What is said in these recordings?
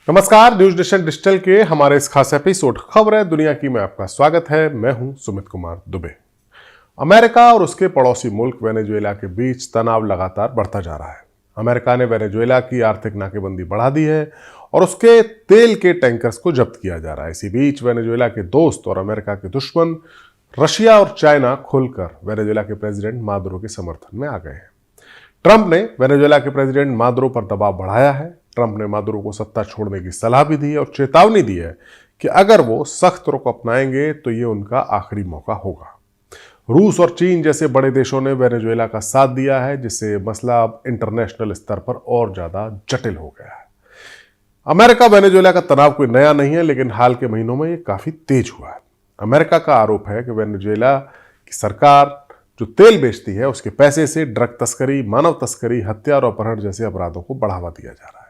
नमस्कार, news nation digital के हमारे इस खास एपिसोड खबर है दुनिया की में आपका स्वागत है। मैं हूं सुमित कुमार दुबे। अमेरिका और उसके पड़ोसी मुल्क वेनेजुएला के बीच तनाव लगातार बढ़ता जा रहा है। अमेरिका ने वेनेजुएला की आर्थिक नाकेबंदी बढ़ा दी है और उसके तेल के टैंकर्स को जब्त किया जा रहा है। इसी बीच वेनेजुएला के दोस्त और अमेरिका के दुश्मन रशिया और चाइना खुलकर वेनेजुएला के प्रेसिडेंट मादुरो के समर्थन में आ गए हैं। ट्रंप ने वेनेजुएला के प्रेसिडेंट मादुरो पर दबाव बढ़ाया है। ट्रंप ने मादुरो को सत्ता छोड़ने की सलाह भी दी है और चेतावनी दी है कि अगर वो सख्त रुख अपनाएंगे तो ये उनका आखिरी मौका होगा। रूस और चीन जैसे बड़े देशों ने वेनेजुएला का साथ दिया है, जिससे मसला अब इंटरनेशनल स्तर पर और ज्यादा जटिल हो गया है। अमेरिका वेनेजुएला का तनाव कोई नया नहीं है, लेकिन हाल के महीनों में ये काफी तेज हुआ है। अमेरिका का आरोप है कि वेनेजुएला की सरकार जो तेल बेचती है उसके पैसे से ड्रग तस्करी, मानव तस्करी, हत्या और अपहरण जैसे अपराधों को बढ़ावा दिया जा रहा है।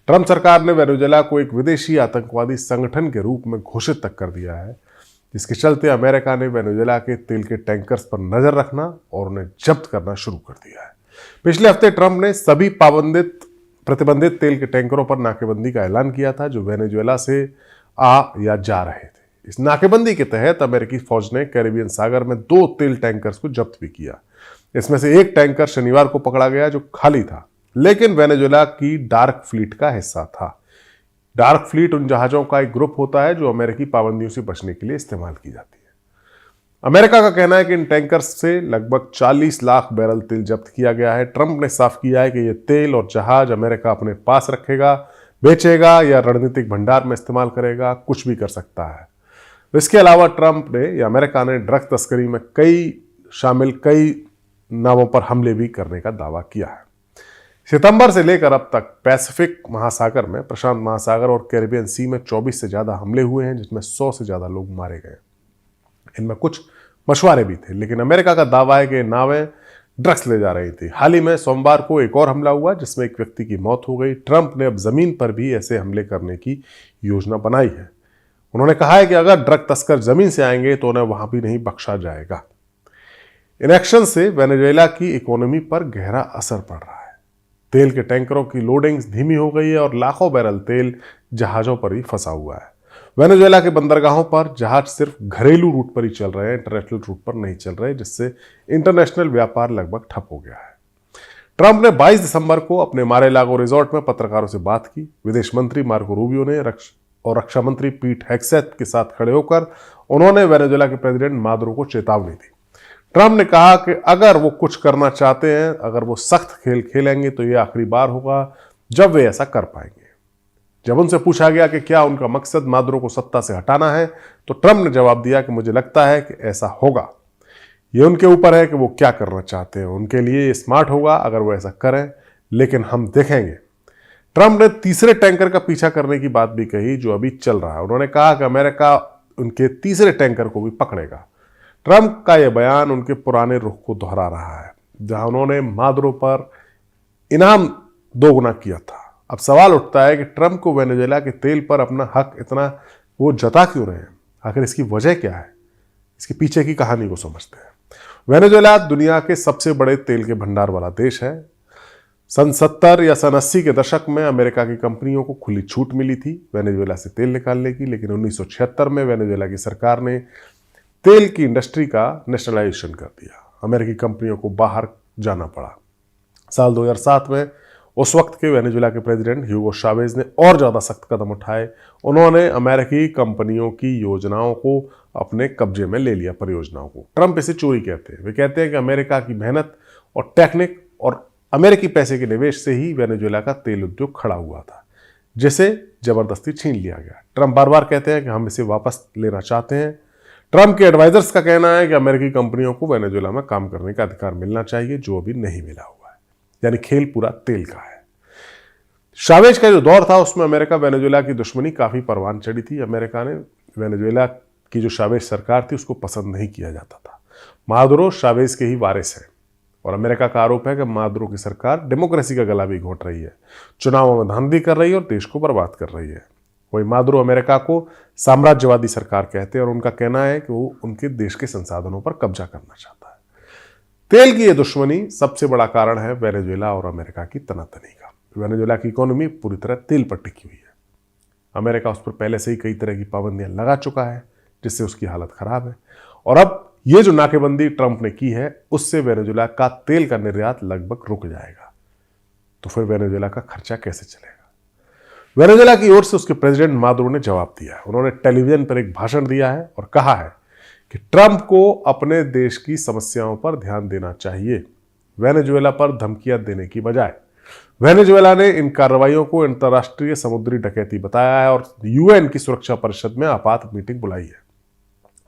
ट्रंप सरकार ने वेनेजुएला को एक विदेशी आतंकवादी संगठन के रूप में घोषित तक कर दिया है, जिसके चलते अमेरिका ने वेनेजुएला के तेल के टैंकर्स पर नजर रखना और उन्हें जब्त करना शुरू कर दिया है। पिछले हफ्ते ट्रंप ने सभी प्रतिबंधित तेल के टैंकरों पर नाकेबंदी का ऐलान किया था जो वेनेजुएला से आ या जा रहे थे। इस नाकेबंदी के तहत अमेरिकी फौज ने कैरिबियन सागर में 2 तेल टैंकर्स को जब्त भी किया। इसमें से एक टैंकर शनिवार को पकड़ा गया जो खाली था, लेकिन वेनेजुएला की डार्क फ्लीट का हिस्सा था। डार्क फ्लीट उन जहाजों का एक ग्रुप होता है जो अमेरिकी पाबंदियों से बचने के लिए इस्तेमाल की जाती है। अमेरिका का कहना है कि इन टैंकर्स से लगभग 40 लाख बैरल तेल जब्त किया गया है। ट्रंप ने साफ किया है कि यह तेल और जहाज अमेरिका अपने पास रखेगा, बेचेगा या रणनीतिक भंडार में इस्तेमाल करेगा, कुछ भी कर सकता है। इसके अलावा ट्रंप ने या अमेरिका ने ड्रग तस्करी में कई नावों पर हमले भी करने का दावा किया है। सितंबर से लेकर अब तक पैसिफिक महासागर में, प्रशांत महासागर और कैरिबियन सी में 24 से ज्यादा हमले हुए हैं, जिसमें 100 से ज्यादा लोग मारे गए। इनमें कुछ मछुआरे भी थे, लेकिन अमेरिका का दावा है कि नावें ड्रग्स ले जा रही थी। हाल ही में सोमवार को एक और हमला हुआ जिसमें एक व्यक्ति की मौत हो गई। ट्रंप ने अब जमीन पर भी ऐसे हमले करने की योजना बनाई है। उन्होंने कहा है कि अगर ड्रग तस्कर जमीन से आएंगे तो उन्हें वहां भी नहीं बख्शा जाएगा। इन एक्शन से वेनेजुएला की इकोनॉमी पर गहरा असर पड़ रहा है। तेल के टैंकरों की लोडिंग्स धीमी हो गई है और लाखों बैरल तेल जहाजों पर ही फंसा हुआ है। वेनेजुएला के बंदरगाहों पर जहाज सिर्फ घरेलू रूट पर ही चल रहे हैं, इंटरनेशनल रूट पर नहीं चल रहे, जिससे इंटरनेशनल व्यापार लगभग ठप हो गया है। ट्रंप ने 22 दिसंबर को अपने मारे लागो रिजॉर्ट में पत्रकारों से बात की। विदेश मंत्री मार्को रूबियो ने रक्षा मंत्री पीट हेग्सेथ के साथ खड़े होकर उन्होंने वेनेजुएला के प्रेसिडेंट मादुरो को चेतावनी दी। ट्रंप ने कहा कि अगर वो कुछ करना चाहते हैं, अगर वो सख्त खेल खेलेंगे तो ये आखिरी बार होगा जब वे ऐसा कर पाएंगे। जब उनसे पूछा गया कि क्या उनका मकसद मादुरो को सत्ता से हटाना है, तो ट्रंप ने जवाब दिया कि मुझे लगता है कि ऐसा होगा। ये उनके ऊपर है कि वो क्या करना चाहते हैं। उनके लिए ये स्मार्ट होगा अगर वो ऐसा करें, लेकिन हम देखेंगे। ट्रंप ने तीसरे टैंकर का पीछा करने की बात भी कही जो अभी चल रहा है। उन्होंने कहा कि अमेरिका उनके तीसरे टैंकर को भी पकड़ेगा। ट्रंप का यह बयान उनके पुराने रुख को दोहरा रहा है, जहां उन्होंने मादुरो पर इनाम दोगुना किया था। अब सवाल उठता है कि ट्रंप को वेनेजुएला के तेल पर अपना हक इतना वो जता क्यों रहे हैं? आखिर इसकी वजह क्या है? इसके पीछे की कहानी को समझते हैं। वेनेजुएला दुनिया के सबसे बड़े तेल के भंडार वाला देश है। सन 70 या सन 80 के दशक में अमेरिका की कंपनियों को खुली छूट मिली थी वेनेजुएला से तेल निकालने की, लेकिन 1976 में वेनेजुएला की सरकार ने तेल की इंडस्ट्री का नेशनलाइजेशन कर दिया। अमेरिकी कंपनियों को बाहर जाना पड़ा। साल 2007 में उस वक्त के वेनेजुएला के प्रेसिडेंट ह्यूगो चावेज ने और ज्यादा सख्त कदम उठाए। उन्होंने अमेरिकी कंपनियों की योजनाओं को अपने कब्जे में ले लिया, परियोजनाओं को। ट्रंप इसे चोरी कहते हैं। वे कहते हैं कि अमेरिका की मेहनत और टेक्निक और अमेरिकी पैसे के निवेश से ही वेनेजुएला का तेल उद्योग खड़ा हुआ था, जिसे जबरदस्ती छीन लिया गया। ट्रंप बार बार कहते हैं कि हम इसे वापस लेना चाहते हैं। ट्रंप के एडवाइजर्स का कहना है कि अमेरिकी कंपनियों को वेनेजुएला में काम करने का अधिकार मिलना चाहिए, जो अभी नहीं मिला हुआ है। यानी खेल पूरा तेल का है। चावेज का जो दौर था उसमें अमेरिका वेनेजुएला की दुश्मनी काफी परवान चढ़ी थी। अमेरिका ने वेनेजुएला की जो चावेज सरकार थी उसको पसंद नहीं किया जाता था। मादुरो चावेज के ही वारिस है और अमेरिका का आरोप है कि मादुरो की सरकार डेमोक्रेसी का गला भी घोंट रही है, चुनावों में धांधली कर रही है और देश को बर्बाद कर रही है। वही मादुरो अमेरिका को साम्राज्यवादी सरकार कहते हैं और उनका कहना है कि वो उनके देश के संसाधनों पर कब्जा करना चाहता है। तेल की यह दुश्मनी सबसे बड़ा कारण है वेनेजुएला और अमेरिका की तनातनी का। वेनेजुएला की इकोनॉमी पूरी तरह तेल पर टिकी हुई है। अमेरिका उस पर पहले से ही कई तरह की पाबंदियां लगा चुका है, जिससे उसकी हालत खराब है। और अब ये जो नाकेबंदी ट्रंप ने की है, उससे वेनेजुएला का तेल का निर्यात लगभग रुक जाएगा। तो फिर वेनेजुएला का खर्चा कैसे चलेगा? वेनेजुएला की ओर से उसके प्रेसिडेंट मादुरो ने जवाब दिया है। उन्होंने टेलीविजन पर एक भाषण दिया है और कहा है कि ट्रंप को अपने देश की समस्याओं पर ध्यान देना चाहिए, वेनेजुएला पर धमकियां देने की बजाय। वेनेजुएला ने इन कार्रवाइयों को अंतर्राष्ट्रीय समुद्री डकैती बताया है और यूएन की सुरक्षा परिषद में आपात मीटिंग बुलाई है।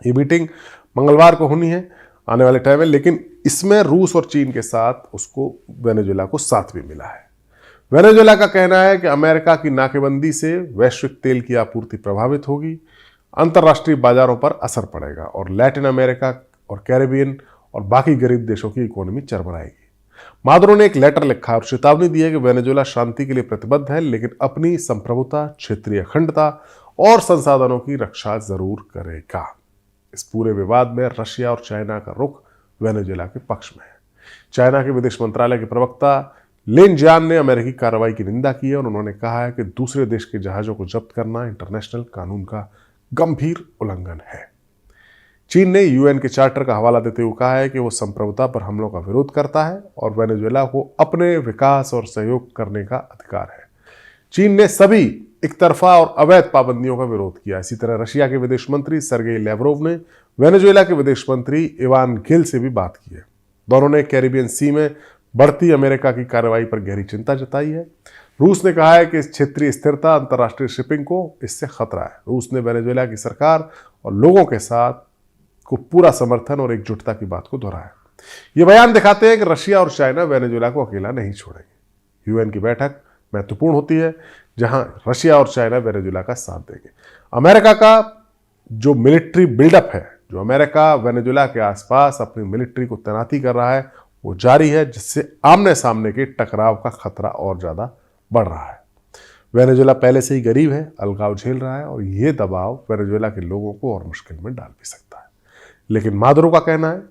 ये मीटिंग मंगलवार को होनी है आने वाले टाइम में, लेकिन इसमें रूस और चीन के साथ उसको वेनेजुएला को साथ भी मिला है। वेनेजुएला का कहना है कि अमेरिका की नाकेबंदी से वैश्विक तेल की आपूर्ति प्रभावित होगी, अंतर्राष्ट्रीय बाजारों पर असर पड़ेगा और लैटिन अमेरिका और कैरेबियन और बाकी गरीब देशों की इकोनॉमी चरमराएगी। मादुरो ने एक लेटर लिखा और चेतावनी दी है कि वेनेजुएला शांति के लिए प्रतिबद्ध है, लेकिन अपनी संप्रभुता, क्षेत्रीय अखंडता और संसाधनों की रक्षा जरूर करेगा। इस पूरे विवाद में रशिया और चाइना का रुख वेनेजुएला के पक्ष में है। चाइना के विदेश मंत्रालय के प्रवक्ता लिन जियान ने अमेरिकी कार्रवाई की निंदा की है और उन्होंने कहा है कि दूसरे देश के जहाजों को जब्त करना इंटरनेशनल कानून का गंभीर उल्लंघन है। चीन ने यूएन के चार्टर का हवाला देते हुए कहा है कि वो संप्रभुता पर हमलों का विरोध करता है और वेनेजुएला को अपने विकास और सहयोग करने का अधिकार है। चीन ने सभी एकतरफा और अवैध पाबंदियों का विरोध किया। इसी तरह रशिया के विदेश मंत्री सर्गेई लैवरोव ने वेनेजुएला के विदेश मंत्री इवान गिल से भी बात की है। दोनों ने कैरिबियन सी में बढ़ती अमेरिका की कार्रवाई पर गहरी चिंता जताई है। रूस ने कहा है कि इस क्षेत्रीय स्थिरता, अंतर्राष्ट्रीय शिपिंग को इससे खतरा है। रूस ने वेनेजुएला की सरकार और लोगों के साथ को पूरा समर्थन और एकजुटता की बात को दोहराया। ये बयान दिखाते हैं कि रशिया और चाइना वेनेजुएला को अकेला नहीं छोड़ेंगे। यूएन की बैठक महत्वपूर्ण होती है जहां रशिया और चाइना वेनेजुएला का साथ देंगे। अमेरिका का जो मिलिट्री बिल्डअप है, जो अमेरिका वेनेजुएला के आसपास अपनी मिलिट्री को तैनाती कर रहा है, वो जारी है, जिससे आमने सामने के टकराव का खतरा और ज्यादा बढ़ रहा है। वेनेजुएला पहले से ही गरीब है, अलगाव झेल रहा है और ये दबाव वेनेजुएला के लोगों को और मुश्किल में डाल भी सकता है। लेकिन मादुरो का कहना है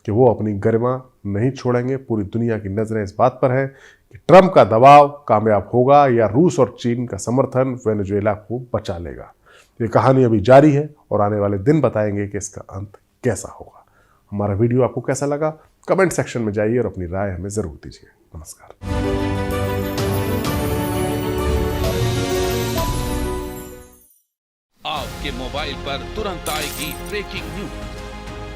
कि वो अपनी गरिमा नहीं छोड़ेंगे। पूरी दुनिया की नजरें इस बात पर है कि ट्रंप का दबाव कामयाब होगा या रूस और चीन का समर्थन वेनेजुएला को बचा लेगा। ये कहानी अभी जारी है और आने वाले दिन बताएंगे कि इसका अंत कैसा होगा। हमारा वीडियो आपको कैसा लगा कमेंट सेक्शन में जाइए और अपनी राय हमें जरूर दीजिए। नमस्कार। आपके मोबाइल पर तुरंत आएगी ब्रेकिंग न्यूज।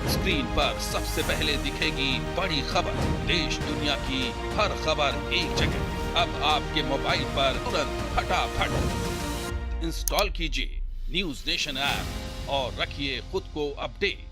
स्क्रीन पर सबसे पहले दिखेगी बड़ी खबर। देश दुनिया की हर खबर एक जगह। अब आपके मोबाइल पर तुरंत फटाफट इंस्टॉल कीजिए न्यूज़ नेशन ऐप और रखिए खुद को अपडेट।